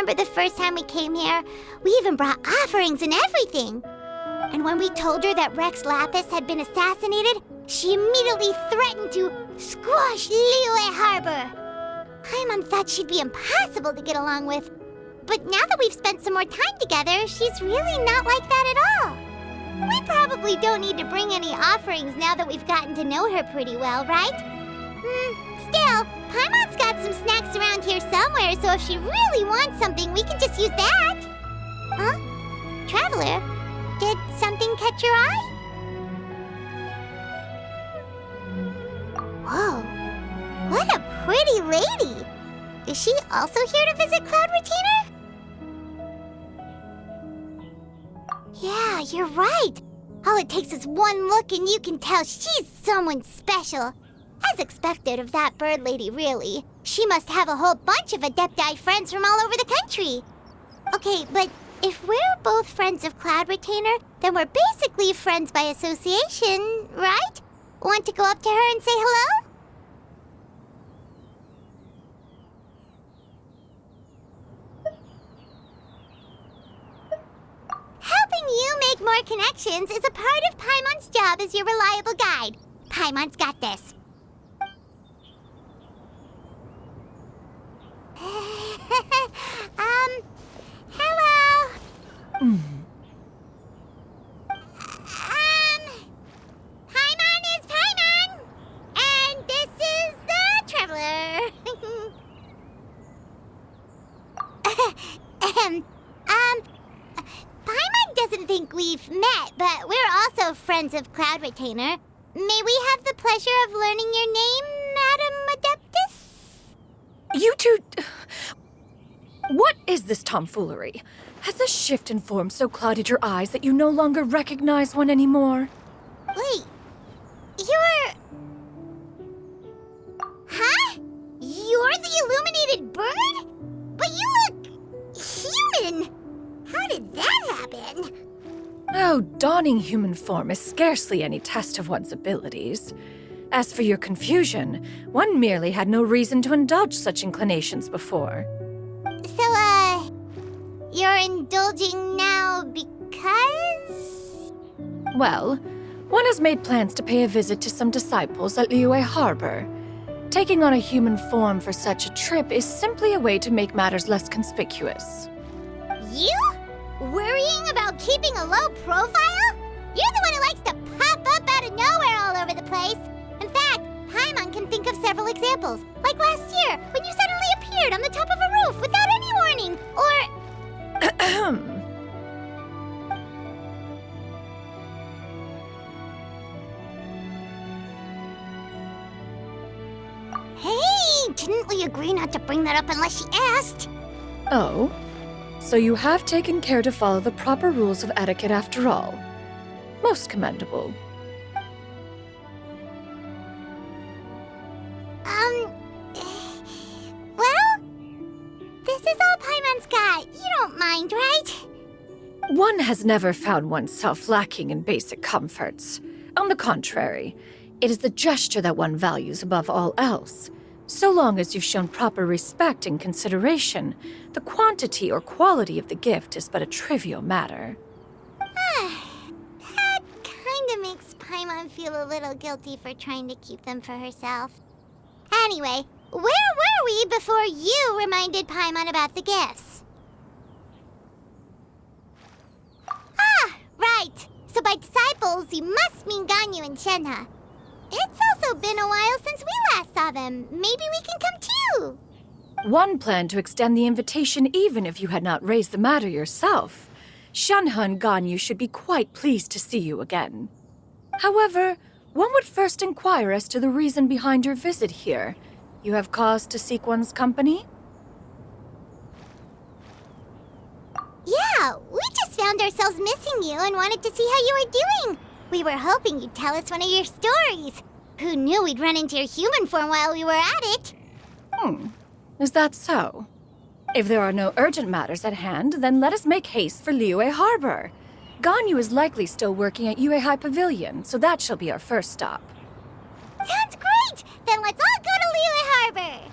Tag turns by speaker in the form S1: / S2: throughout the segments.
S1: remember the first time we came here? We even brought offerings and everything. And when we told her that Rex Lapis had been assassinated, she immediately threatened to squash Liyue Harbor. Paimon thought she'd be impossible to get along with. But now that we've spent some more time together, she's really not like that at all. We probably don't need to bring any offerings now that we've gotten to know her pretty well, right? Still, Paimon's got some snacks around here somewhere, so if she really wants something, we can just use that. Huh? Traveler, did something catch your eye? Whoa, what a pretty lady! Is she also here to visit Cloud Retainer? Yeah, you're right. All it takes is one look and you can tell she's someone special. As expected of that bird lady, really. She must have a whole bunch of Adepti friends from all over the country. Okay, but if we're both friends of Cloud Retainer, then we're basically friends by association, right? Want to go up to her and say hello? Helping you make more connections is a part of Paimon's job as your reliable guide. Paimon's got this. Hello. Paimon is Paimon, and this is the Traveler. Paimon doesn't think we've met, but we're also friends of Cloud Retainer. May we have the pleasure of learning your name, Madam Adeptus?
S2: You two... What is this tomfoolery? Has this shift in form so clouded your eyes that you no longer recognize one anymore?
S1: Wait, you're... Huh? You're the illuminated bird? But you look... human! How did that happen?
S2: Oh, donning human form is scarcely any test of one's abilities. As for your confusion, one merely had no reason to indulge such inclinations before.
S1: So, you're indulging now because?
S2: Well, one has made plans to pay a visit to some disciples at Liyue Harbor. Taking on a human form for such a trip is simply a way to make matters less conspicuous.
S1: You? Worrying about keeping a low profile? You're the one who likes to pop up out of nowhere all over the place. In fact, Paimon can think of several examples, like last year, when you suddenly appeared on the top of a roof without any warning, or... Hey, didn't we agree not to bring that up unless she asked?
S2: Oh? So you have taken care to follow the proper rules of etiquette after all. Most commendable.
S1: Well, this is all Paimon's got. You don't mind, right?
S2: One has never found oneself lacking in basic comforts. On the contrary, it is the gesture that one values above all else. So long as you've shown proper respect and consideration, the quantity or quality of the gift is but a trivial matter.
S1: That kind of makes Paimon feel a little guilty for trying to keep them for herself. Anyway, where were we before you reminded Paimon about the gifts? Ah, right. So by disciples, you must mean Ganyu and Shenhe. It's also been a while since we last saw them. Maybe we can come too.
S2: One planned to extend the invitation even if you had not raised the matter yourself. Shenhe and Ganyu should be quite pleased to see you again. However, one would first inquire as to the reason behind your visit here. You have cause to seek one's company?
S1: Yeah, we just found ourselves missing you and wanted to see how you were doing. We were hoping you'd tell us one of your stories. Who knew we'd run into your human form while we were at it?
S2: Is that so? If there are no urgent matters at hand, then let us make haste for Liyue Harbor. Ganyu is likely still working at Yuehai Pavilion, so that shall be our first stop.
S1: Sounds great! Then let's all go to Liyue Harbor!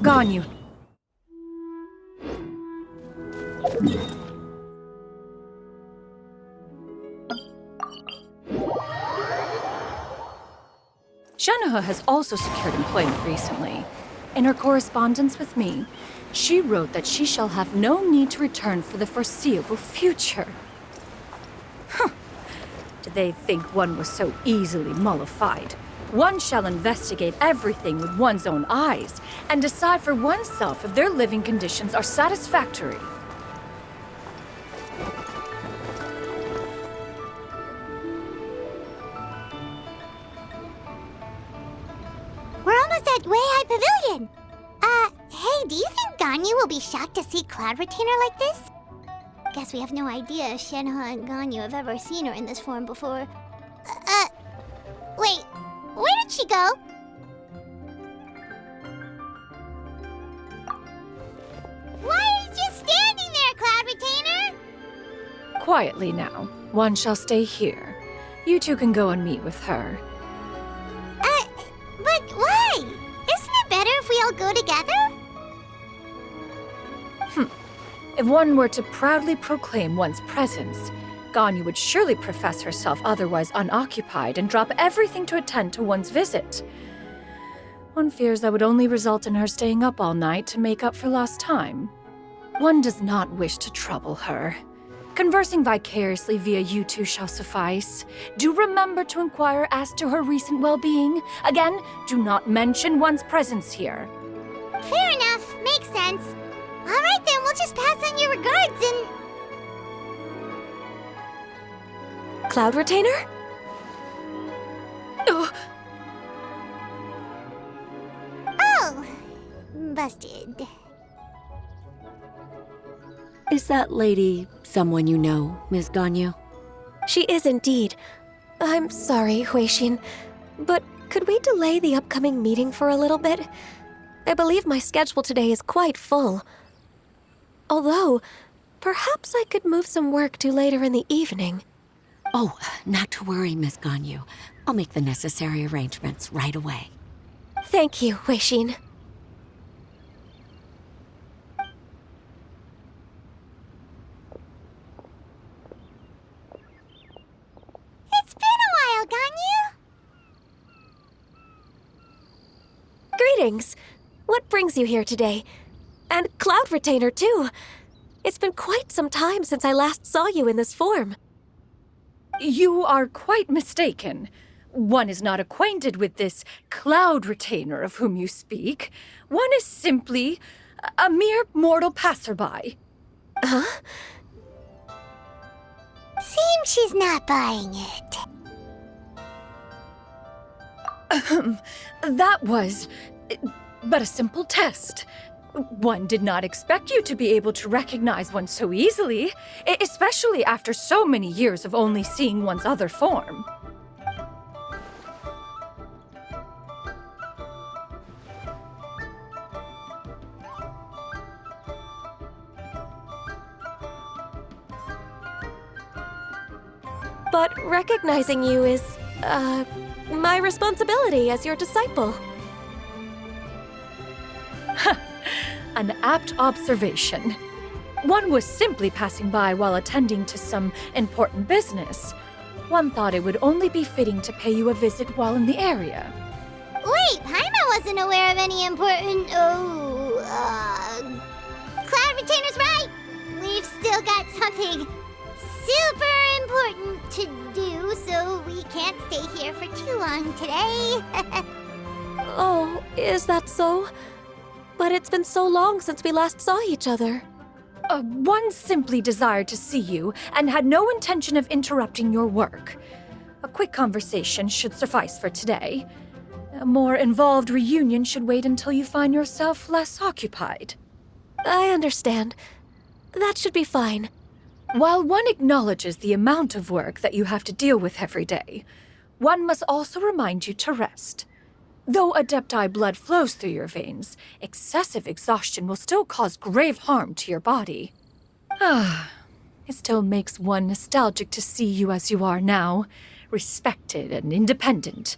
S2: Ganyu. Shanaha has also secured employment recently. In her correspondence with me, she wrote that she shall have no need to return for the foreseeable future. Huh. Did they think one was so easily mollified? One shall investigate everything with one's own eyes and decide for oneself if their living conditions are satisfactory.
S1: We're almost at Weihai Pavilion. Hey, do you think Ganyu will be shocked to see Cloud Retainer like this? Guess we have no idea if Shenhe and Ganyu have ever seen her in this form before. Wait, where did she go? Why are you just standing there, Cloud Retainer?
S2: Quietly now. One shall stay here. You two can go and meet with her.
S1: But why? Isn't it better if we all go together?
S2: If one were to proudly proclaim one's presence, Ganyu would surely profess herself otherwise unoccupied and drop everything to attend to one's visit. One fears that would only result in her staying up all night to make up for lost time. One does not wish to trouble her. Conversing vicariously via you two shall suffice. Do remember to inquire as to her recent well-being. Again, do not mention one's presence here.
S1: Fair enough, makes sense. All right then, we'll just pass on your regards and...
S3: Cloud Retainer?
S1: Oh, busted.
S4: Is that lady someone you know, Ms. Ganyu?
S3: She is indeed. I'm sorry, Huixin, but could we delay the upcoming meeting for a little bit? I believe my schedule today is quite full. Although, perhaps I could move some work to later in the evening.
S4: Oh, not to worry, Ms. Ganyu. I'll make the necessary arrangements right away.
S3: Thank you, Huixin.
S1: It's been a while, Ganyu.
S3: Greetings. What brings you here today? And Cloud Retainer, too. It's been quite some time since I last saw you in this form.
S2: You are quite mistaken. One is not acquainted with this Cloud Retainer of whom you speak. One is simply a mere mortal passerby.
S3: Huh?
S1: Seems she's not buying it.
S2: That was but a simple test. One did not expect you to be able to recognize one so easily, especially after so many years of only seeing one's other form.
S3: But recognizing you is, my responsibility as your disciple.
S2: An apt observation. One was simply passing by while attending to some important business. One thought it would only be fitting to pay you a visit while in the area.
S1: Wait, Paimon wasn't aware of any important... Cloud Retainer's right! We've still got something super important to do, so we can't stay here for too long today.
S3: Oh, is that so? But it's been so long since we last saw each other.
S2: One simply desired to see you and had no intention of interrupting your work. A quick conversation should suffice for today. A more involved reunion should wait until you find yourself less occupied.
S3: I understand. That should be fine.
S2: While one acknowledges the amount of work that you have to deal with every day, one must also remind you to rest. Though Adepti blood flows through your veins, excessive exhaustion will still cause grave harm to your body. It still makes one nostalgic to see you as you are now, respected and independent.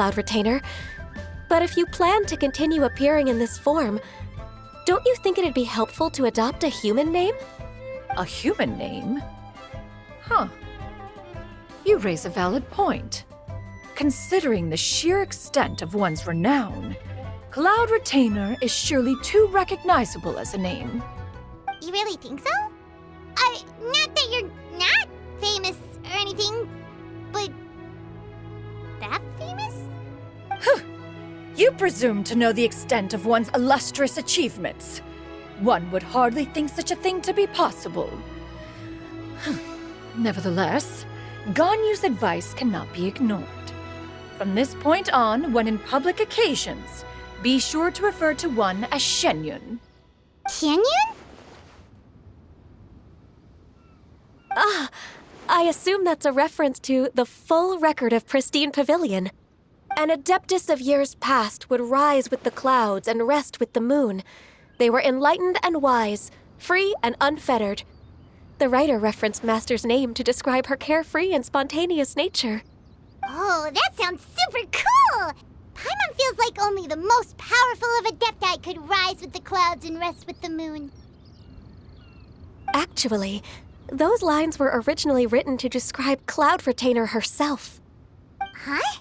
S3: Cloud Retainer. But if you plan to continue appearing in this form, don't you think it'd be helpful to adopt a human name?
S2: A human name? Huh. You raise a valid point. Considering the sheer extent of one's renown, Cloud Retainer is surely too recognizable as a name.
S1: You really think so? Not that you're not famous or anything, but that famous?
S2: You presume to know the extent of one's illustrious achievements. One would hardly think such a thing to be possible. Nevertheless, Ganyu's advice cannot be ignored. From this point on, when in public occasions, be sure to refer to one as Shenyun.
S1: Ganyu?
S3: I assume that's a reference to the full record of Pristine Pavilion. An Adeptus of years past would rise with the clouds and rest with the moon. They were enlightened and wise, free and unfettered. The writer referenced Master's name to describe her carefree and spontaneous nature.
S1: Oh, that sounds super cool! Paimon feels like only the most powerful of Adepti could rise with the clouds and rest with the moon.
S3: Actually, those lines were originally written to describe Cloud Retainer herself.
S1: Huh?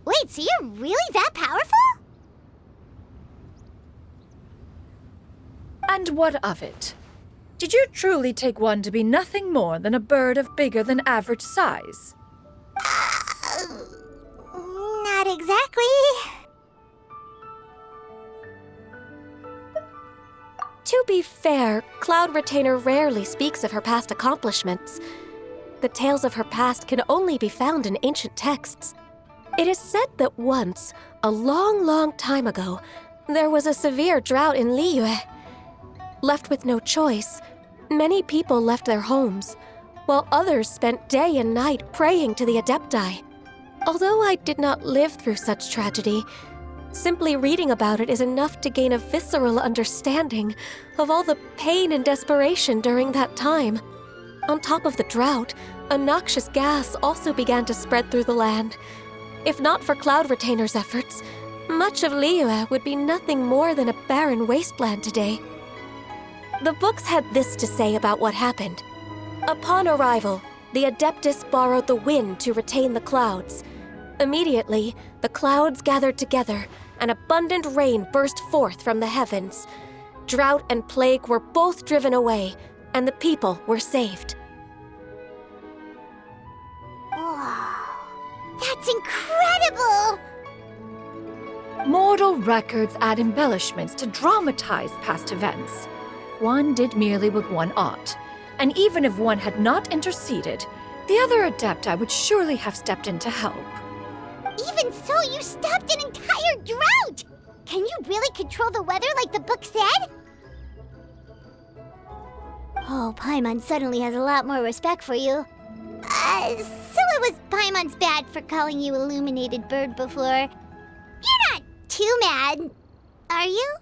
S1: Wait, so you're really that powerful?
S2: And what of it? Did you truly take one to be nothing more than a bird of bigger than average size?
S1: Not exactly.
S3: To be fair, Cloud Retainer rarely speaks of her past accomplishments. The tales of her past can only be found in ancient texts. It is said that once, a long, long time ago, there was a severe drought in Liyue. Left with no choice, many people left their homes, while others spent day and night praying to the Adepti. Although I did not live through such tragedy, simply reading about it is enough to gain a visceral understanding of all the pain and desperation during that time. On top of the drought, a noxious gas also began to spread through the land. If not for Cloud Retainer's efforts, much of Liyue would be nothing more than a barren wasteland today. The books had this to say about what happened. Upon arrival, the Adeptus borrowed the wind to retain the clouds. Immediately, the clouds gathered together, and abundant rain burst forth from the heavens. Drought and plague were both driven away, and the people were saved.
S1: Wow, that's incredible!
S2: Mortal records add embellishments to dramatize past events. One did merely what one ought, and even if one had not interceded, the other Adepti would surely have stepped in to help.
S1: Even so, you stopped an entire drought! Can you really control the weather like the book said? Oh, Paimon suddenly has a lot more respect for you. So it was Paimon's bad for calling you Illuminated Bird before. You're not too mad, are you?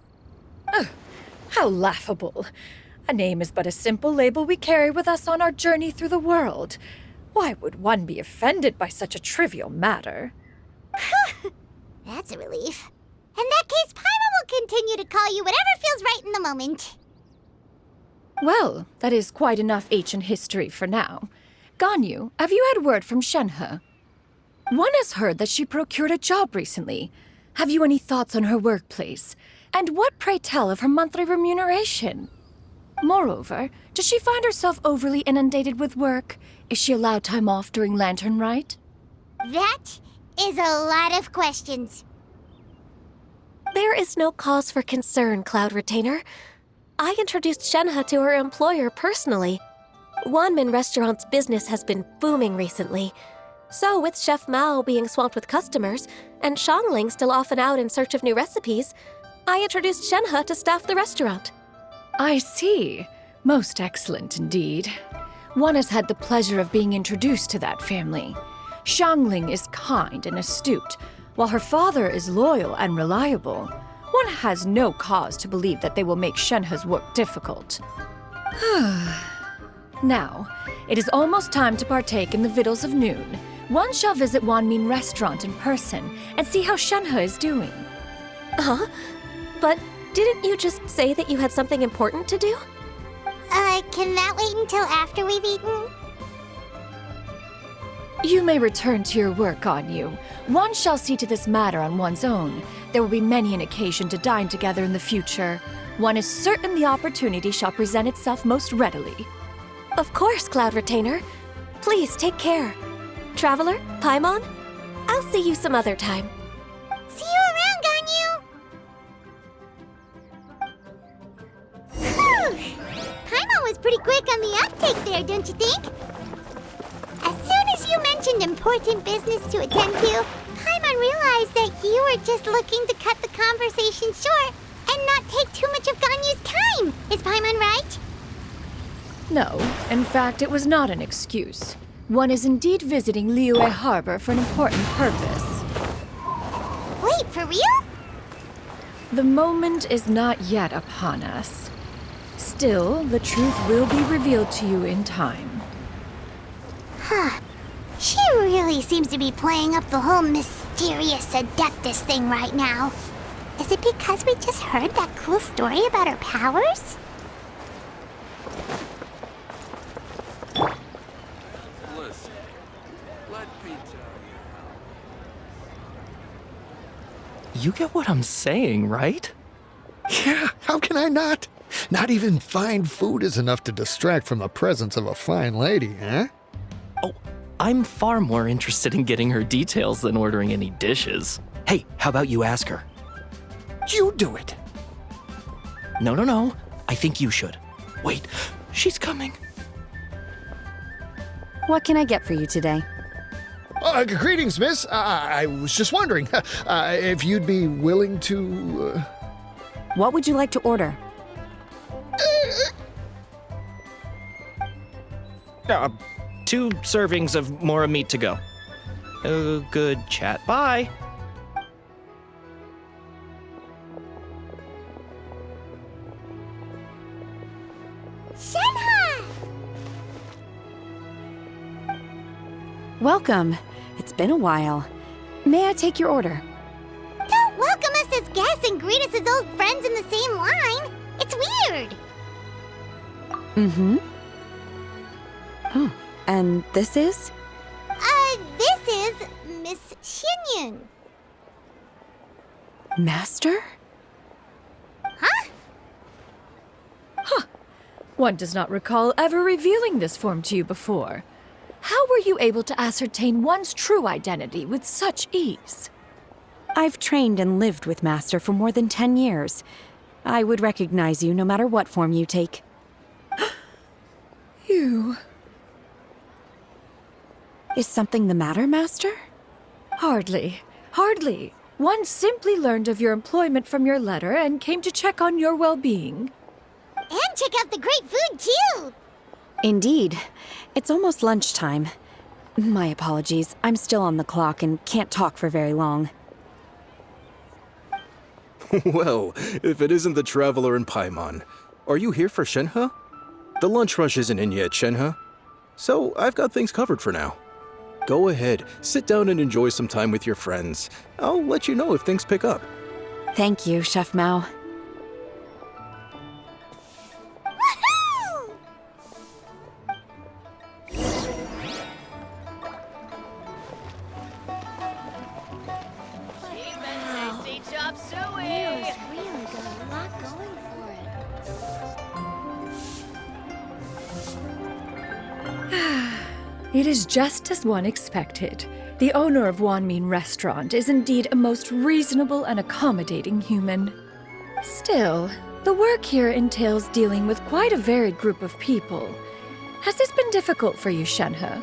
S2: How laughable. A name is but a simple label we carry with us on our journey through the world. Why would one be offended by such a trivial matter?
S1: That's a relief. In that case, Paimon will continue to call you whatever feels right in the moment.
S2: Well, that is quite enough ancient history for now. Ganyu, have you had word from Shenhe? One has heard that she procured a job recently. Have you any thoughts on her workplace? And what, pray tell, of her monthly remuneration? Moreover, does she find herself overly inundated with work? Is she allowed time off during Lantern Rite?
S1: That is a lot of questions.
S3: There is no cause for concern, Cloud Retainer. I introduced Shenhe to her employer personally. Wanmin Restaurant's business has been booming recently. So, with Chef Mao being swamped with customers, and Shangling still off and out in search of new recipes, I introduced Shenhe to staff the restaurant.
S2: I see. Most excellent indeed. One has had the pleasure of being introduced to that family. Shangling is kind and astute, while her father is loyal and reliable. One has no cause to believe that they will make Shenhe's work difficult. Now, it is almost time to partake in the victuals of noon. One shall visit Wanmin Restaurant in person and see how Shenhe is doing.
S3: Huh? But didn't you just say that you had something important to do?
S1: Can that wait until after we've eaten?
S2: You may return to your work, Ganyu. One shall see to this matter on one's own. There will be many an occasion to dine together in the future. One is certain the opportunity shall present itself most readily.
S3: Of course, Cloud Retainer. Please take care. Traveler, Paimon, I'll see you some other time.
S1: See you around, Ganyu! Whew! Paimon was pretty quick on the uptake there, don't you think? As soon as you mentioned important business to attend to, Paimon realized that you were just looking to cut the conversation short and not take too much of Ganyu's time. Is Paimon right?
S2: No, in fact, it was not an excuse. One is indeed visiting Liyue Harbor for an important purpose.
S1: Wait, for real?
S2: The moment is not yet upon us. Still, the truth will be revealed to you in time.
S1: Huh. She really seems to be playing up the whole mysterious Adeptus thing right now. Is it because we just heard that cool story about her powers?
S5: Listen, let me tell you.
S6: You get what I'm saying, right?
S7: Yeah, how can I not? Not even fine food is enough to distract from the presence of a fine lady, huh?
S6: Oh, I'm far more interested in getting her details than ordering any dishes. Hey, how about you ask her?
S7: You do it.
S6: No. I think you should. Wait, she's coming.
S8: What can I get for you today?
S7: Greetings, miss. I was just wondering if you'd be willing to...
S8: What would you like to order?
S6: 2 servings of Mora meat to go. Good chat. Bye.
S1: Shenhe!
S8: Welcome. It's been a while. May I take your order?
S1: Don't welcome us as guests and greet us as old friends in the same line. It's weird.
S8: Mm-hmm. Oh, and this is?
S1: This is Miss Xinyun.
S8: Master?
S1: Huh?
S2: One does not recall ever revealing this form to you before. How were you able to ascertain one's true identity with such ease?
S8: I've trained and lived with Master for more than 10 years. I would recognize you no matter what form you take.
S2: You...
S8: Is something the matter, Master?
S2: Hardly. One simply learned of your employment from your letter and came to check on your well-being.
S1: And check out the great food, too.
S8: Indeed. It's almost lunchtime. My apologies. I'm still on the clock and can't talk for very long.
S5: Well, if it isn't the Traveler and Paimon, are you here for Shenhe? The lunch rush isn't in yet, Shenhe. So I've got things covered for now. Go ahead, sit down and enjoy some time with your friends. I'll let you know if things pick up.
S8: Thank you, Chef Mao.
S1: Woohoo! Really got a lot going for it.
S2: It is just as one expected. The owner of Wanmin Restaurant is indeed a most reasonable and accommodating human. Still, the work here entails dealing with quite a varied group of people. Has this been difficult for you, Shenhe?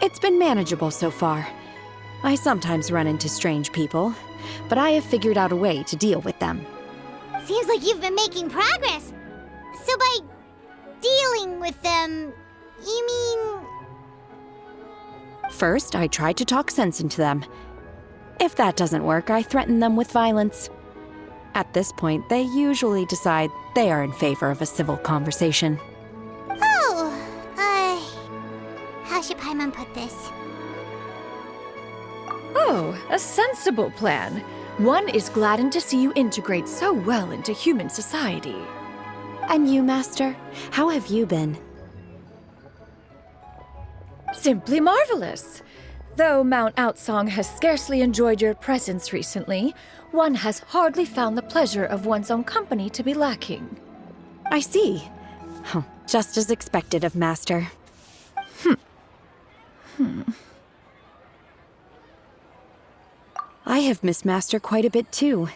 S8: It's been manageable so far. I sometimes run into strange people, but I have figured out a way to deal with them.
S1: Seems like you've been making progress. So by dealing with them, you mean...
S8: First, I try to talk sense into them. If that doesn't work, I threaten them with violence. At this point, they usually decide they are in favor of a civil conversation.
S1: How should Paimon put this?
S2: Oh, a sensible plan. One is gladdened to see you integrate so well into human society.
S8: And you, Master? How have you been?
S2: Simply marvelous. Though Mount Outsong has scarcely enjoyed your presence recently, one has hardly found the pleasure of one's own company to be lacking.
S8: I see. Oh, just as expected of Master. I have missed Master quite a bit too.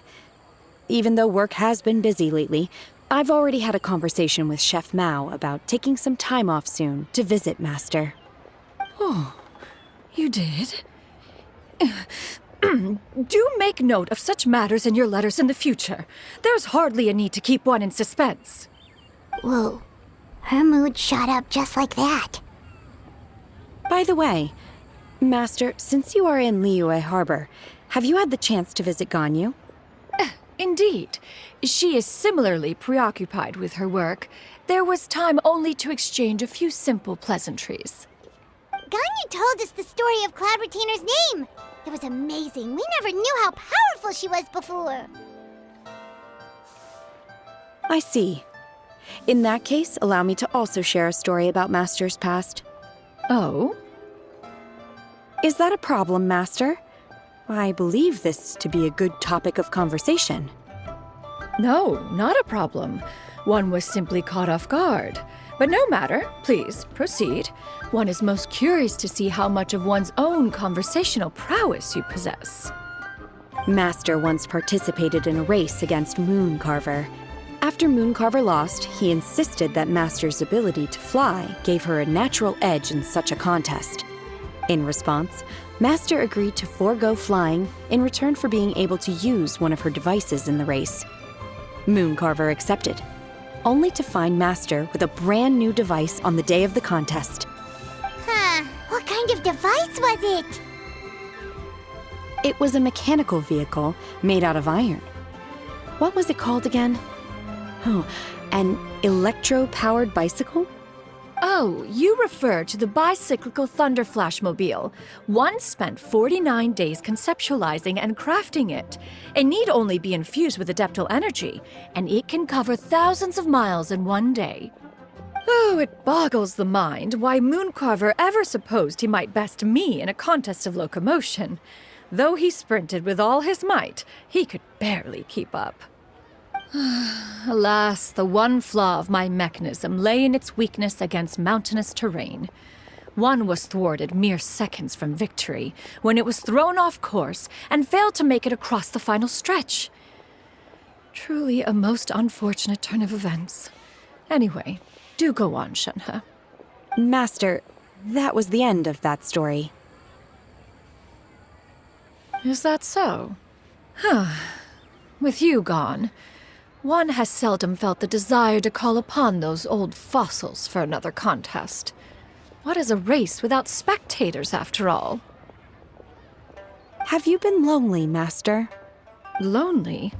S8: Even though work has been busy lately, I've already had a conversation with Chef Mao about taking some time off soon to visit Master.
S2: Oh, you did? Do make note of such matters in your letters in the future. There's hardly a need to keep one in suspense.
S1: Whoa, her mood shot up just like that.
S8: By the way, Master, since you are in Liyue Harbor, have you had the chance to visit Ganyu?
S2: Indeed. She is similarly preoccupied with her work. There was time only to exchange a few simple pleasantries.
S1: Ganyu told us the story of Cloud Retainer's name. It was amazing. We never knew how powerful she was before.
S8: I see. In that case, allow me to also share a story about Master's past.
S2: Oh?
S8: Is that a problem, Master? I believe this to be a good topic of conversation.
S2: No, not a problem. One was simply caught off guard. But no matter, please, proceed. One is most curious to see how much of one's own conversational prowess you possess.
S8: Master once participated in a race against Mooncarver. After Mooncarver lost, he insisted that Master's ability to fly gave her a natural edge in such a contest. In response, Master agreed to forego flying in return for being able to use one of her devices in the race. Mooncarver accepted, only to find Master with a brand new device on the day of the contest.
S1: Huh, what kind of device was it?
S8: It was a mechanical vehicle made out of iron. What was it called again? Oh, an electro-powered bicycle?
S2: Oh, you refer to the bicyclical Thunder Flashmobile. One spent 49 days conceptualizing and crafting it. It need only be infused with adeptal energy, and it can cover thousands of miles in one day. Oh, it boggles the mind why Mooncarver ever supposed he might best me in a contest of locomotion. Though he sprinted with all his might, he could barely keep up. Alas, the one flaw of my mechanism lay in its weakness against mountainous terrain. One was thwarted mere seconds from victory, when it was thrown off course and failed to make it across the final stretch. Truly a most unfortunate turn of events. Anyway, do go on, Shenhe.
S8: Master, that was the end of that story.
S2: Is that so? With you gone, one has seldom felt the desire to call upon those old fossils for another contest. What is a race without spectators, after all?
S8: Have you been lonely, Master?
S2: Lonely?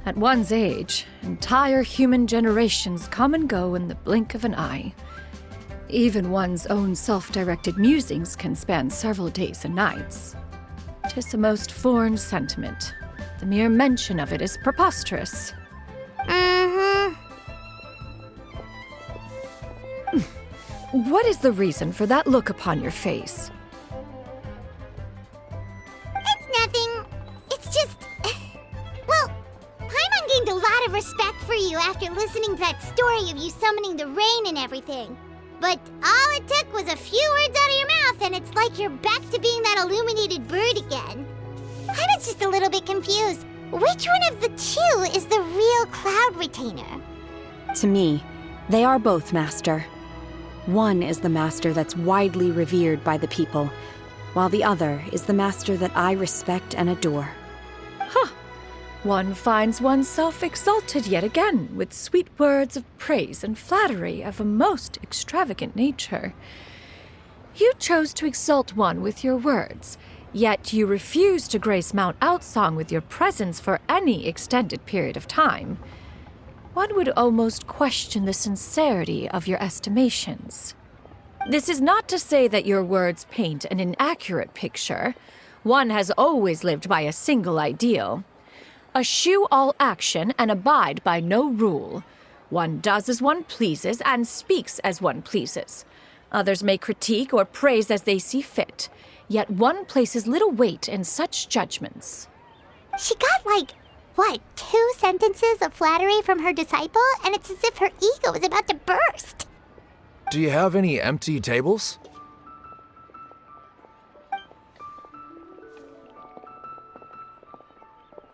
S2: At one's age, entire human generations come and go in the blink of an eye. Even one's own self-directed musings can span several days and nights. 'Tis a most foreign sentiment. The mere mention of it is preposterous. What is the reason for that look upon your face?
S1: It's nothing. It's just... Well, Paimon gained a lot of respect for you after listening to that story of you summoning the rain and everything. but all it took was a few words out of your mouth and it's like you're back to being that illuminated bird again. I was just a little bit confused. Which one of the two is the real Cloud Retainer?
S8: To me, they are both, Master. One is the master that's widely revered by the people, while the other is the master that I respect and adore.
S2: One finds oneself exalted yet again with sweet words of praise and flattery of a most extravagant nature. You chose to exalt one with your words, yet you refuse to grace Mount Outsong with your presence for any extended period of time. One would almost question the sincerity of your estimations. This is not to say that your words paint an inaccurate picture. One has always lived by a single ideal. Eschew all action and abide by no rule. One does as one pleases and speaks as one pleases. Others may critique or praise as they see fit, yet one places little weight in such judgments.
S1: She got 2 sentences of flattery from her disciple, and it's as if her ego is about to burst.
S9: Do you have any empty tables?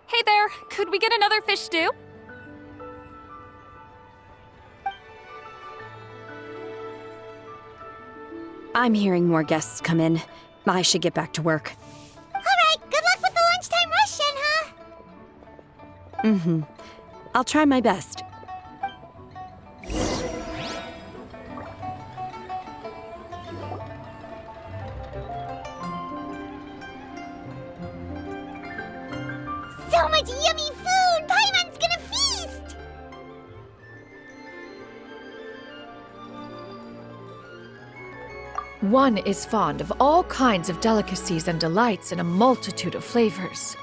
S10: Hey there, could we get another fish stew?
S8: I'm hearing more guests come in. I should get back to work.
S1: All right, good luck with the lunchtime rush, Shenhe.
S8: I'll try my best.
S1: So much yummy food! Paimon's gonna feast!
S2: One is fond of all kinds of delicacies and delights in a multitude of flavors.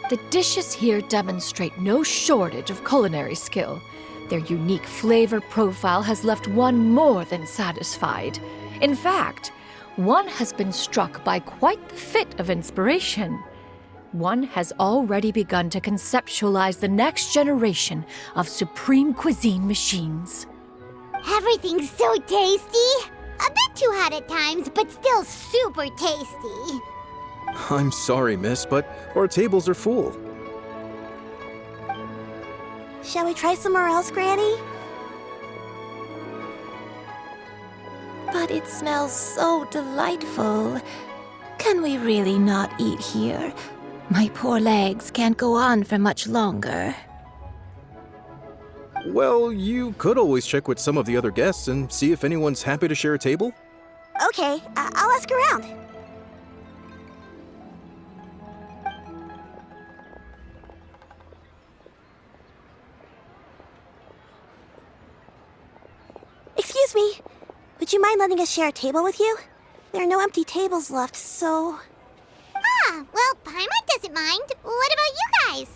S2: The dishes here demonstrate no shortage of culinary skill. Their unique flavor profile has left one more than satisfied. In fact, one has been struck by quite the fit of inspiration. One has already begun to conceptualize the next generation of supreme cuisine machines.
S1: Everything's so tasty! A bit too hot at times, but still super tasty.
S5: I'm sorry, miss, but our tables are full.
S1: Shall we try somewhere else, Granny?
S11: But it smells so delightful. Can we really not eat here? My poor legs can't go on for much longer.
S5: Well, you could always check with some of the other guests and see if anyone's happy to share a table.
S1: Okay, I'll ask around. Excuse me. Would you mind letting us share a table with you? There are no empty tables left, so... Ah, well, Paimon doesn't mind. What about you guys?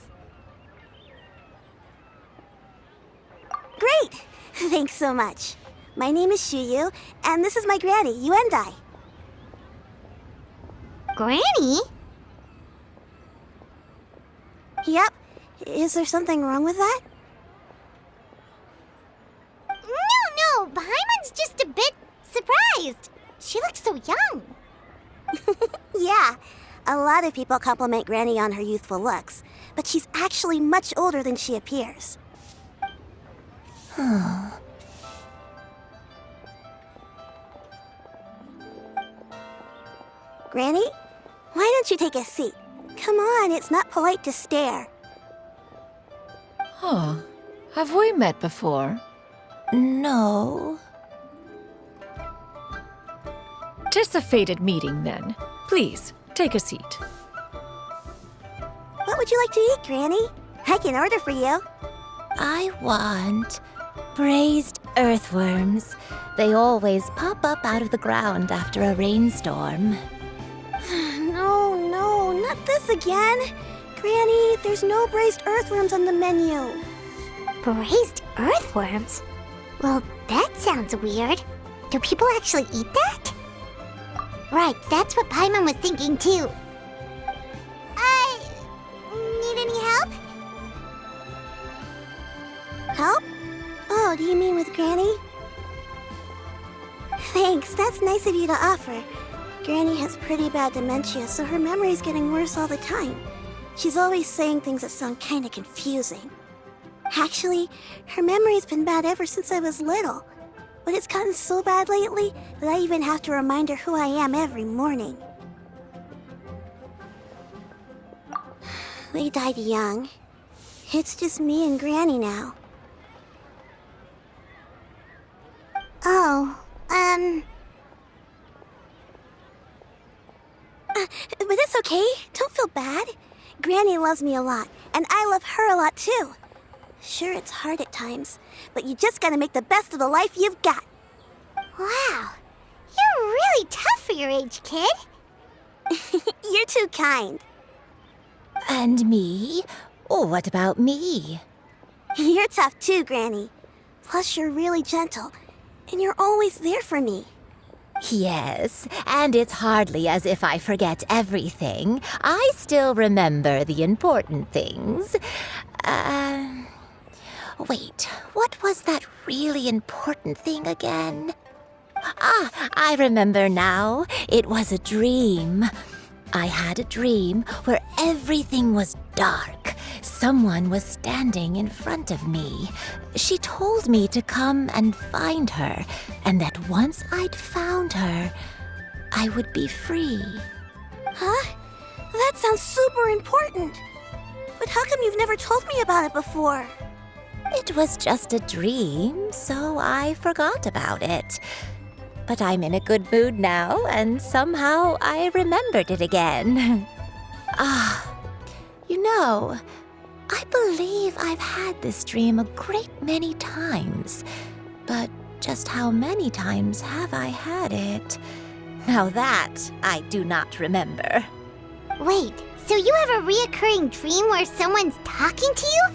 S1: Great! Thanks so much. My name is Shuyu, and this is my granny, Yuendai. Granny? Yep. Is there something wrong with that? No, Paimon's just a bit surprised. She looks so young. Yeah, a lot of people compliment Granny on her youthful looks, but she's actually much older than she appears. Granny, why don't you take a seat? Come on, it's not polite to stare.
S2: Huh. Have we met before?
S11: No.
S2: 'Tis a fated meeting, then. Please, take a seat.
S1: What would you like to eat, Granny? I can order for you.
S11: I want braised earthworms. They always pop up out of the ground after a rainstorm.
S1: No, not this again. Granny, there's no braised earthworms on the menu. Braised earthworms? Well, that sounds weird. Do people actually eat that? Right, that's what Paimon was thinking too. Need any help? Help? Oh, do you mean with Granny?
S12: Thanks, that's nice of you to offer. Granny has pretty bad dementia, so her memory's getting worse all the time. She's always saying things that sound kinda confusing. Actually, her memory's been bad ever since I was little. But it's gotten so bad lately that I even have to remind her who I am every morning. They died young. It's just me and Granny now. Oh, but it's okay. Don't feel bad. Granny loves me a lot, and I love her a lot too. Sure, it's hard at times, but you just gotta make the best of the life you've got.
S1: Wow, you're really tough for your age, kid.
S12: You're too kind.
S11: And me? Oh, what about me?
S12: You're tough too, Granny. Plus, you're really gentle, and you're always there for me.
S11: Yes, and it's hardly as if I forget everything. I still remember the important things. Wait, what was that really important thing again? Ah, I remember now. It was a dream. I had a dream where everything was dark. Someone was standing in front of me. She told me to come and find her, and that once I'd found her, I would be free.
S12: Huh? That sounds super important. But how come you've never told me about it before?
S11: It was just a dream, so I forgot about it. But I'm in a good mood now, and somehow I remembered it again. You know, I believe I've had this dream a great many times. But just how many times have I had it? Now that I do not remember.
S1: Wait, so you have a reoccurring dream where someone's talking to you?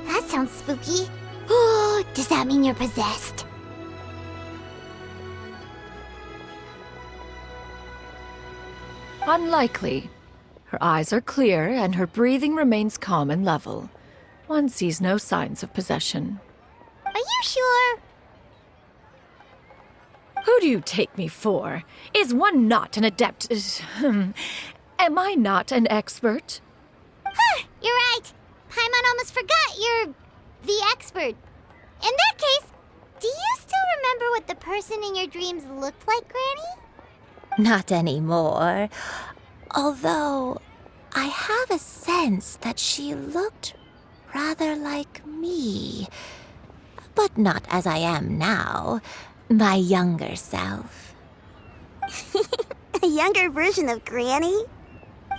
S1: That sounds spooky. Oh, does that mean you're possessed?
S2: Unlikely. Her eyes are clear and her breathing remains calm and level. One sees no signs of possession.
S1: Are you sure?
S2: Who do you take me for? Is one not an adept? Am I not an expert?
S1: Huh, you're right. Paimon almost forgot you're the expert. In that case, do you still remember what the person in your dreams looked like, Granny?
S11: Not anymore. Although, I have a sense that she looked rather like me. But not as I am now. My younger self.
S12: A younger version of Granny?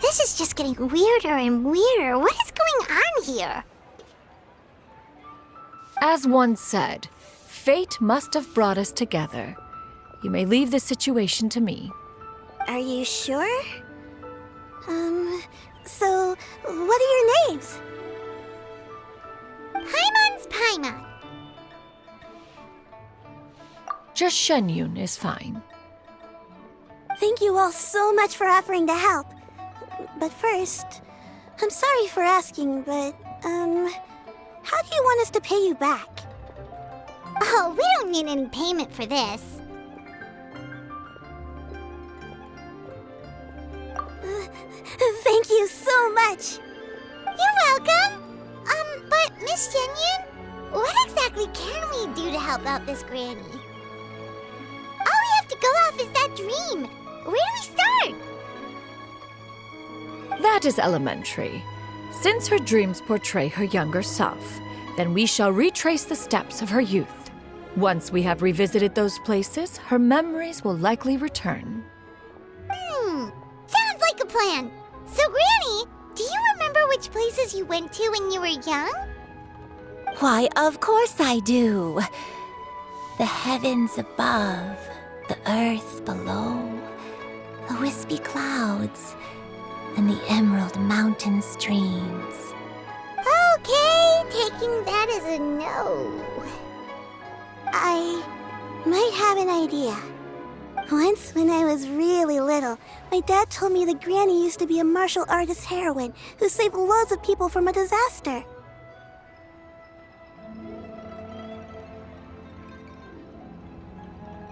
S1: This is just getting weirder and weirder. What is going on here?
S2: As one said, fate must have brought us together. You may leave this situation to me.
S12: Are you sure? So, what are your names?
S1: Paimon's Paimon.
S2: Just Shenyun is fine.
S12: Thank you all so much for offering to help. But first, I'm sorry for asking, but, how do you want us to pay you back?
S1: Oh, we don't need any payment for this.
S12: Thank you so much.
S1: You're welcome. But Miss Shenyun, what exactly can we do to help out this Granny? All we have to go off is that dream. Where do we start?
S2: That is elementary. Since her dreams portray her younger self, then we shall retrace the steps of her youth. Once we have revisited those places, her memories will likely return.
S1: Sounds like a plan. So, Granny, do you remember which places you went to when you were young?
S11: Why, of course I do. The heavens above, the earth below, the wispy clouds, and the emerald mountain streams.
S1: Okay, taking that as a no.
S12: I might have an idea. Once, when I was really little, my dad told me that Granny used to be a martial artist heroine who saved loads of people from a disaster.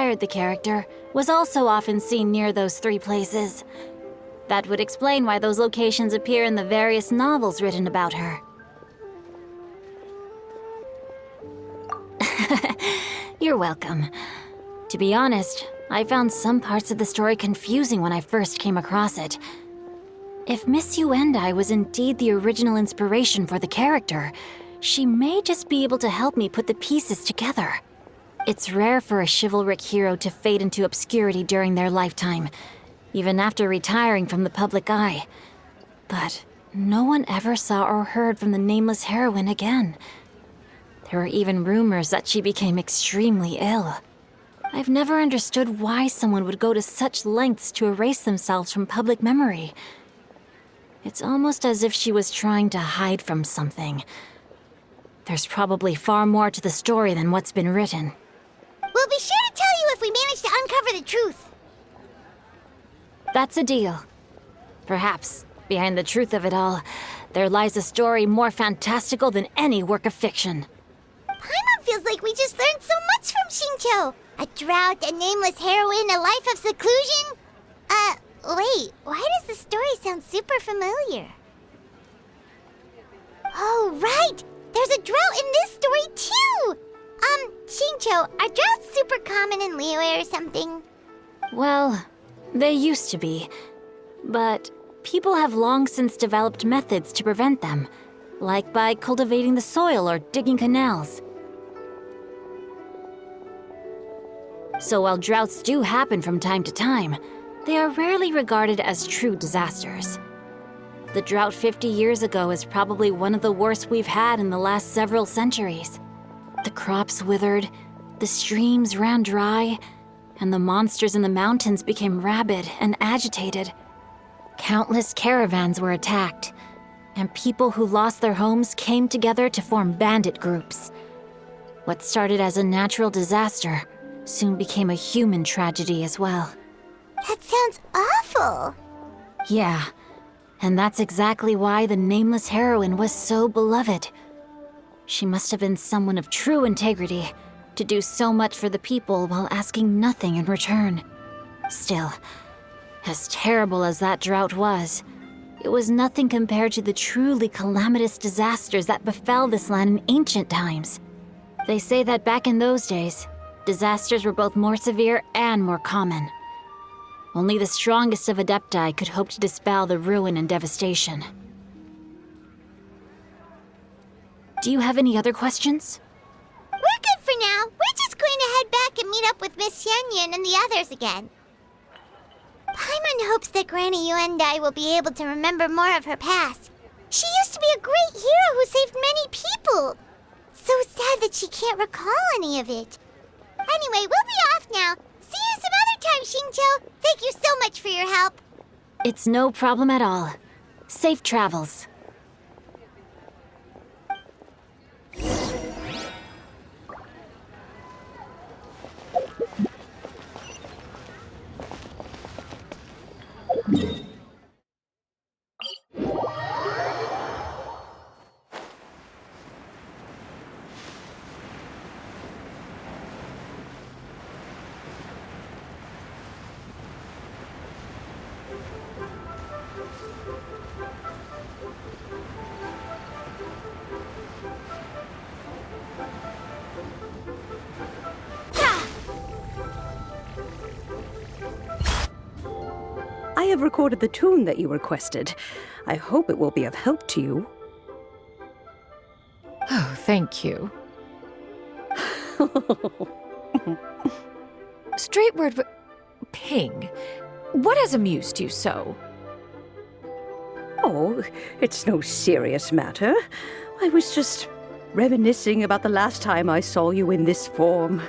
S13: inspired the character was also often seen near those 3 places. That would explain why those locations appear in the various novels written about her. You're welcome. To be honest, I found some parts of the story confusing when I first came across it. If Miss Yuendai was indeed the original inspiration for the character, she may just be able to help me put the pieces together. It's rare for a chivalric hero to fade into obscurity during their lifetime, even after retiring from the public eye. But no one ever saw or heard from the nameless heroine again. There were even rumors that she became extremely ill. I've never understood why someone would go to such lengths to erase themselves from public memory. It's almost as if she was trying to hide from something. There's probably far more to the story than what's been written.
S1: We'll be sure to tell you if we manage to uncover the truth.
S13: That's a deal. Perhaps, behind the truth of it all, there lies a story more fantastical than any work of fiction.
S1: Paimon Feels like we just learned so much from Shincho. A drought, a nameless heroine, a life of seclusion. Wait, why does the story sound super familiar? Oh, right! There's a drought in this story, too! Shincho, are droughts super common in Liyue or something?
S13: Well, they used to be. But people have long since developed methods to prevent them, like by cultivating the soil or digging canals. So while droughts do happen from time to time, they are rarely regarded as true disasters. The drought 50 years ago is probably one of the worst we've had in the last several centuries. The crops withered, the streams ran dry, and the monsters in the mountains became rabid and agitated. Countless caravans were attacked, and people who lost their homes came together to form bandit groups. What started as a natural disaster soon became a human tragedy as well.
S1: That sounds awful.
S13: Yeah, and that's exactly why the nameless heroine was so beloved. She must have been someone of true integrity, to do so much for the people while asking nothing in return. Still, as terrible as that drought was, it was nothing compared to the truly calamitous disasters that befell this land in ancient times. They say that back in those days, disasters were both more severe and more common. Only the strongest of Adepti could hope to dispel the ruin and devastation. Do you have any other questions?
S1: We're good for now. We're just going to head back and meet up with Miss Xianyan and the others again. Paimon hopes that Granny Yuendai will be able to remember more of her past. She used to be a great hero who saved many people. So sad that she can't recall any of it. Anyway, we'll be off now. See you some other time, Shincho. Thank you so much for your help.
S13: It's no problem at all. Safe travels.
S14: I have recorded the tune that you requested. I hope it will be of help to you.
S2: Oh, thank you. Straight word, Ping. What has amused you so?
S14: Oh, it's no serious matter. I was just reminiscing about the last time I saw you in this form.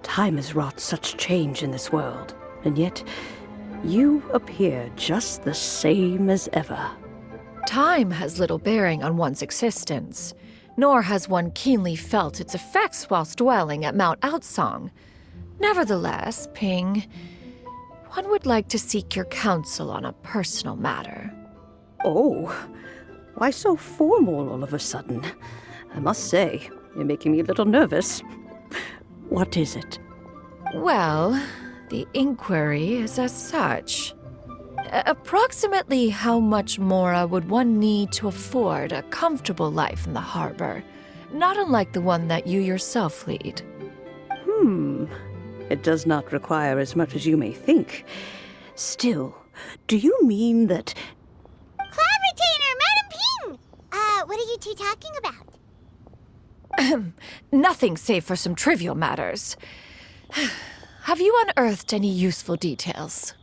S14: Time has wrought such change in this world, and yet you appear just the same as ever.
S2: Time has little bearing on one's existence, nor has one keenly felt its effects whilst dwelling at Mount Outsong. Nevertheless, Ping, one would like to seek your counsel on a personal matter.
S14: Oh, why so formal all of a sudden? I must say, you're making me a little nervous. What is it?
S2: Well, the inquiry is as such. Approximately how much more would one need to afford a comfortable life in the harbor, not unlike the one that you yourself lead?
S14: It does not require as much as you may think. Still, do you mean that...
S1: Cloud Retainer, Madam Ping! What are you two talking about?
S2: Nothing save for some trivial matters. Have you unearthed any useful details?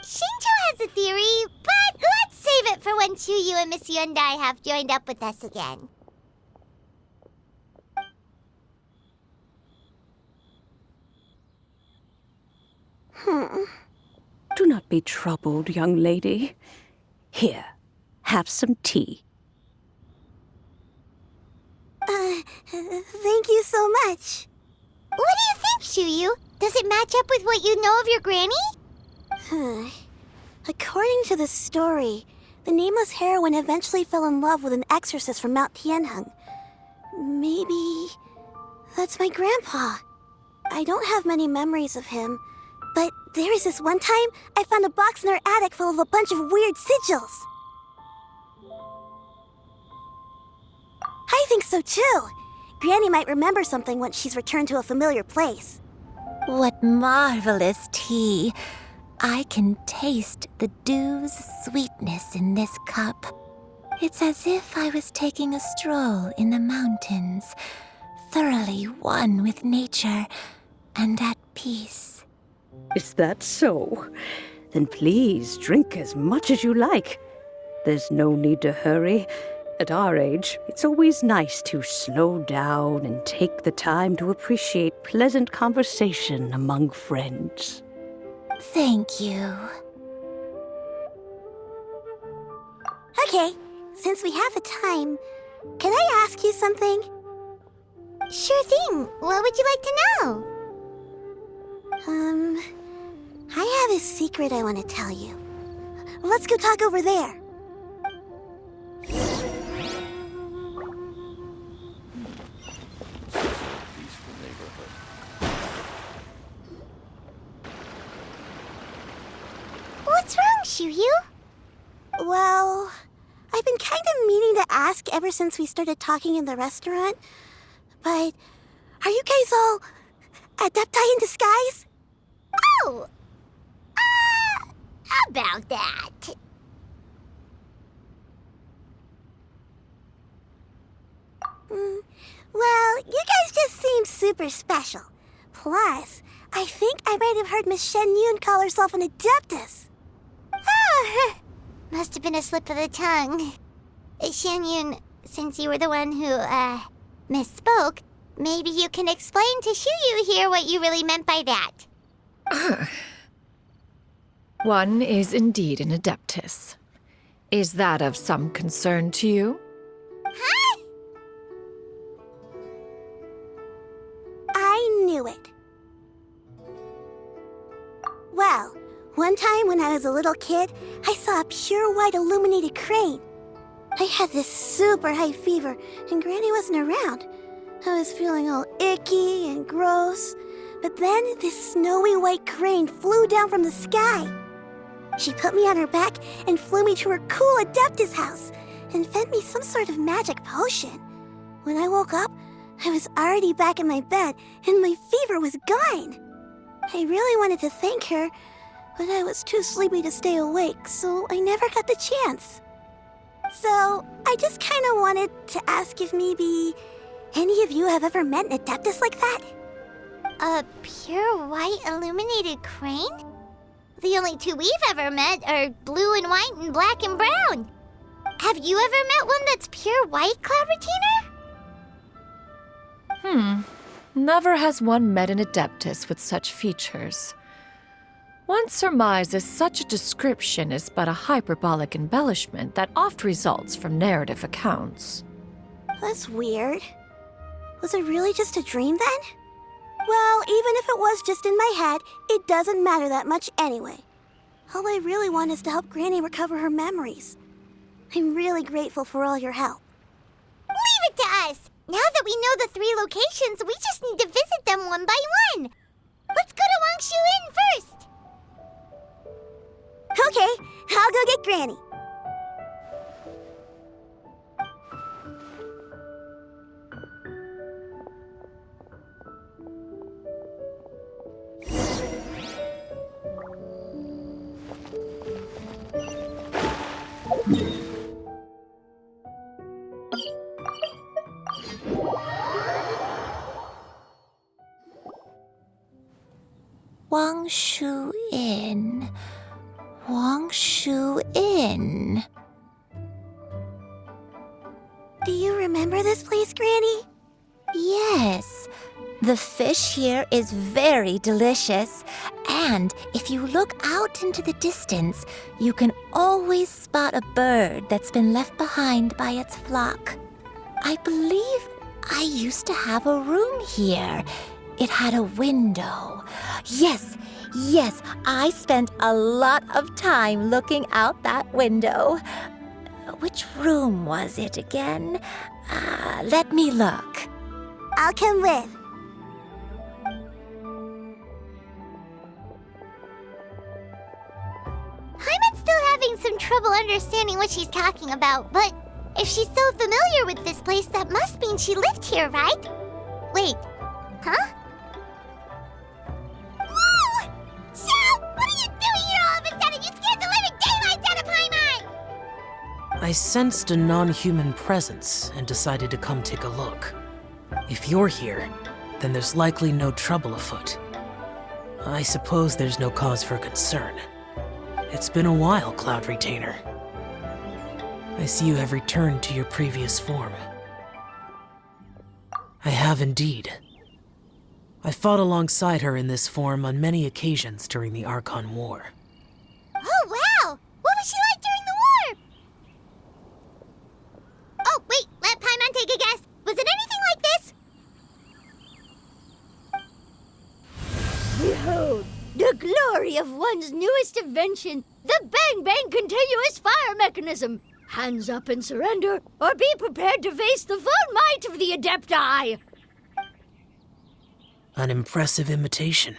S1: Shincho has a theory, but let's save it for when Chuyu and Miss Yuendai have joined up with us again.
S14: Do not be troubled, young lady. Here, have some tea.
S12: Thank you so much.
S1: What do you think, Chuyu? Does it match up with what you know of your granny?
S12: According to the story, the nameless heroine eventually fell in love with an exorcist from Mount Tianheng. Maybe That's my grandpa. I don't have many memories of him, but there was this one time I found a box in our attic full of a bunch of weird sigils. I think so too. Granny might remember something once she's returned to a familiar place.
S11: What marvelous tea. I can taste the dew's sweetness in this cup. It's as if I was taking a stroll in the mountains, thoroughly one with nature and at peace.
S14: Is that so? Then please drink as much as you like. There's no need to hurry. At our age, it's always nice to slow down and take the time to appreciate pleasant conversation among friends.
S11: Thank you.
S12: Okay, since we have the time, can I ask you something?
S1: Sure thing. What would you like to know?
S12: I have a secret I want to tell you. Let's go talk over there.
S1: What's wrong, Shiryu?
S12: Well, I've been kind of meaning to ask ever since we started talking in the restaurant, but are you guys all adepti in disguise?
S1: Oh! About that.
S12: Well, you guys just seem super special. Plus, I think I might have heard Miss Shen Yun call herself an adeptus.
S1: Oh, must have been a slip of the tongue. Shen Yun, since you were the one who, misspoke, maybe you can explain to Shiryu here what you really meant by that.
S2: One is indeed an adeptus. Is that of some concern to you?
S1: Huh?
S12: I knew it. Well, one time when I was a little kid, I saw a pure white illuminated crane. I had this super high fever, and Granny wasn't around. I was feeling all icky and gross. But then this snowy white crane flew down from the sky. She put me on her back and flew me to her cool Adeptus house and fed me some sort of magic potion. When I woke up, I was already back in my bed and my fever was gone. I really wanted to thank her, but I was too sleepy to stay awake, so I never got the chance. So I just kind of wanted to ask if maybe any of you have ever met an Adeptus like that?
S1: A pure white illuminated crane? The only two we've ever met are blue and white and black and brown. Have you ever met one that's pure white, Cloud Retainer?
S2: Never has one met an adeptus with such features. One surmises such a description is but a hyperbolic embellishment that oft results from narrative accounts.
S12: That's weird. Was it really just a dream then? Well, even if it was just in my head, it doesn't matter that much anyway. All I really want is to help Granny recover her memories. I'm really grateful for all your help.
S1: Leave it to us! Now that we know the 3 locations, we just need to visit them one by one. Let's go to Wangshu Inn first.
S12: Okay, I'll go get Granny.
S11: Wangshu Inn. Wangshu Inn.
S12: Do you remember this place, Granny?
S11: Yes. The fish here is very delicious. And if you look out into the distance, you can always spot a bird that's been left behind by its flock. I believe I used to have a room here. It had a window. Yes, I spent a lot of time looking out that window. Which room was it again? Let me look.
S12: I'll come with.
S1: some trouble understanding what she's talking about, but if she's so familiar with this place, that must mean she lived here, right? Wait, huh? Whoa! Shell, what are you doing here all of a sudden? You scared the living daylights out of Paimon!
S15: I sensed a non-human presence and decided to come take a look. If you're here, then there's likely no trouble afoot. I suppose there's no cause for concern. It's been a while, Cloud Retainer. I see you have returned to your previous form. I have indeed. I fought alongside her in this form on many occasions during the Archon War.
S1: Oh, wow! What was she like during the war? Oh, wait, let Paimon take a guess. Was it anything like this?
S16: Behold, the glory of one's newest invention, the Bang Bang Continuous Fire Mechanism. Hands up and surrender, or be prepared to face the full might of the Adepti.
S15: An impressive imitation.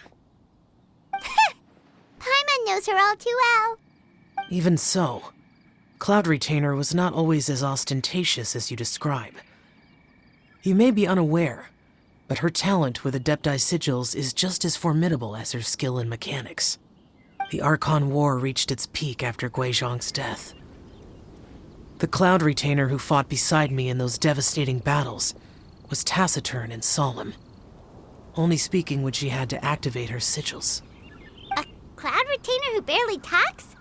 S1: Paimon knows her all too well.
S15: Even so, Cloud Retainer was not always as ostentatious as you describe. You may be unaware, but her talent with Adepti sigils is just as formidable as her skill in mechanics. The Archon War reached its peak after Guizhong's death. The Cloud Retainer who fought beside me in those devastating battles was taciturn and solemn, only speaking when she had to activate her sigils.
S1: A Cloud Retainer who barely talks?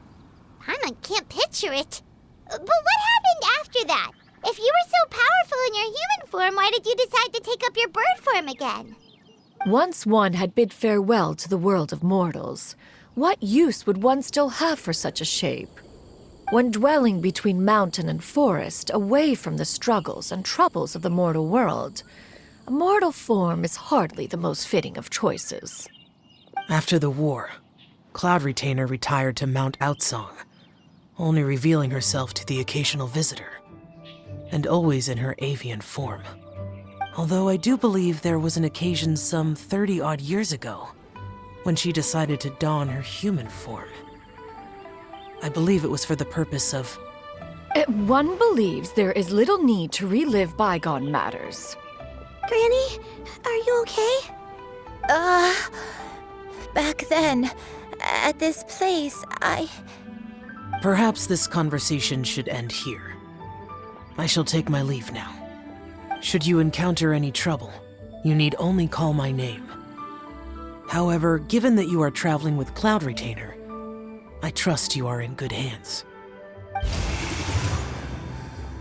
S1: Paimon can't picture it. But what happened after that? If you were so powerful in your human form, why did you decide to take up your bird form again?
S2: Once one had bid farewell to the world of mortals, what use would one still have for such a shape? When dwelling between mountain and forest, away from the struggles and troubles of the mortal world, a mortal form is hardly the most fitting of choices.
S15: After the war, Cloud Retainer retired to Mount Outsong, only revealing herself to the occasional visitor, and always in her avian form. Although I do believe there was an occasion some 30-odd years ago when she decided to don her human form. I believe it was for the purpose of...
S2: One believes there is little need to relive bygone matters.
S12: Granny, are you okay?
S11: Back then, at this place,
S15: Perhaps this conversation should end here. I shall take my leave now. Should you encounter any trouble, you need only call my name. However, given that you are traveling with Cloud Retainer, I trust you are in good hands.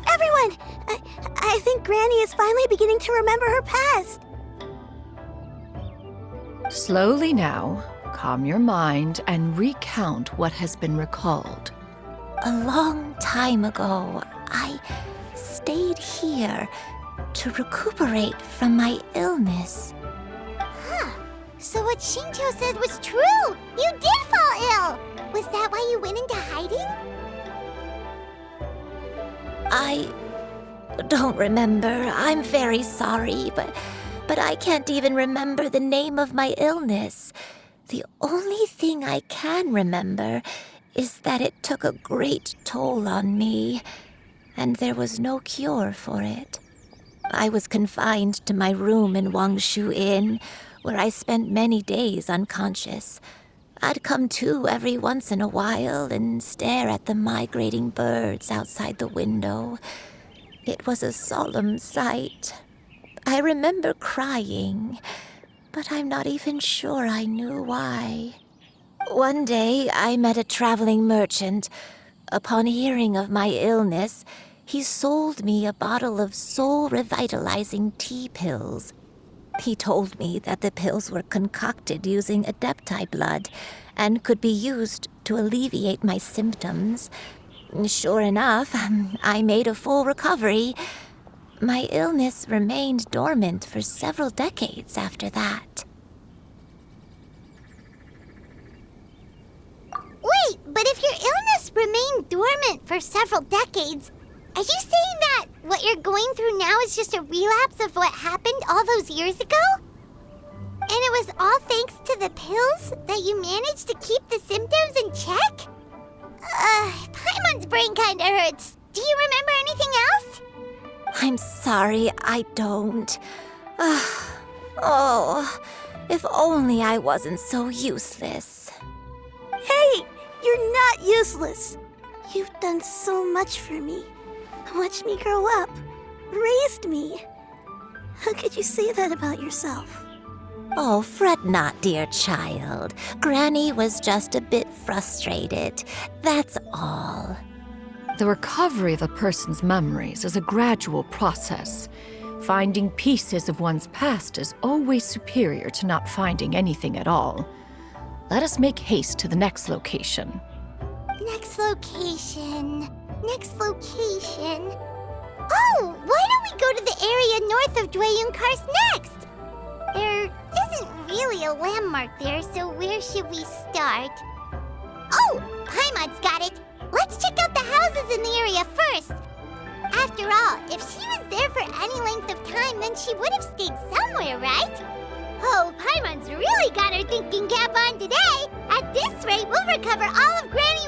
S12: Everyone! I think Granny is finally beginning to remember her past.
S2: Slowly now, calm your mind and recount what has been recalled.
S11: A long time ago, I stayed here to recuperate from my illness.
S1: Huh. So what Shinto said was true! You did fall ill! Was that why you went into hiding?
S11: I don't remember. I'm very sorry, but I can't even remember the name of my illness. The only thing I can remember is that it took a great toll on me, and there was no cure for it. I was confined to my room in Wangshu Inn, where I spent many days unconscious. I'd come to every once in a while and stare at the migrating birds outside the window. It was a solemn sight. I remember crying, but I'm not even sure I knew why. One day, I met a traveling merchant. Upon hearing of my illness, he sold me a bottle of soul-revitalizing tea pills. He told me that the pills were concocted using Adepti blood and could be used to alleviate my symptoms. Sure enough, I made a full recovery. My illness remained dormant for several decades after that.
S1: Wait, but if your illness remained dormant for several decades, are you saying that what you're going through now is just a relapse of what happened all those years ago? And it was all thanks to the pills that you managed to keep the symptoms in check? Paimon's brain kinda hurts. Do you remember anything else?
S11: I'm sorry, I don't. Oh, if only I wasn't so useless.
S12: Hey, you're not useless. You've done so much for me. Watched me grow up. Raised me. How could you say that about yourself?
S11: Oh, fret not, dear child. Granny was just a bit frustrated. That's all.
S2: The recovery of a person's memories is a gradual process. Finding pieces of one's past is always superior to not finding anything at all. Let us make haste to the next location.
S1: Next location. Next location. Oh, why don't we go to the area north of GYYYYAAAAAAAAAAAT next? There isn't really a landmark there, so where should we start? Oh, Paimon's got it. Let's check out the houses in the area first. After all, if she was there for any length of time, then she would have stayed somewhere, right? Oh, Paimon's really got her thinking cap on today. At this rate, we'll recover all of Granny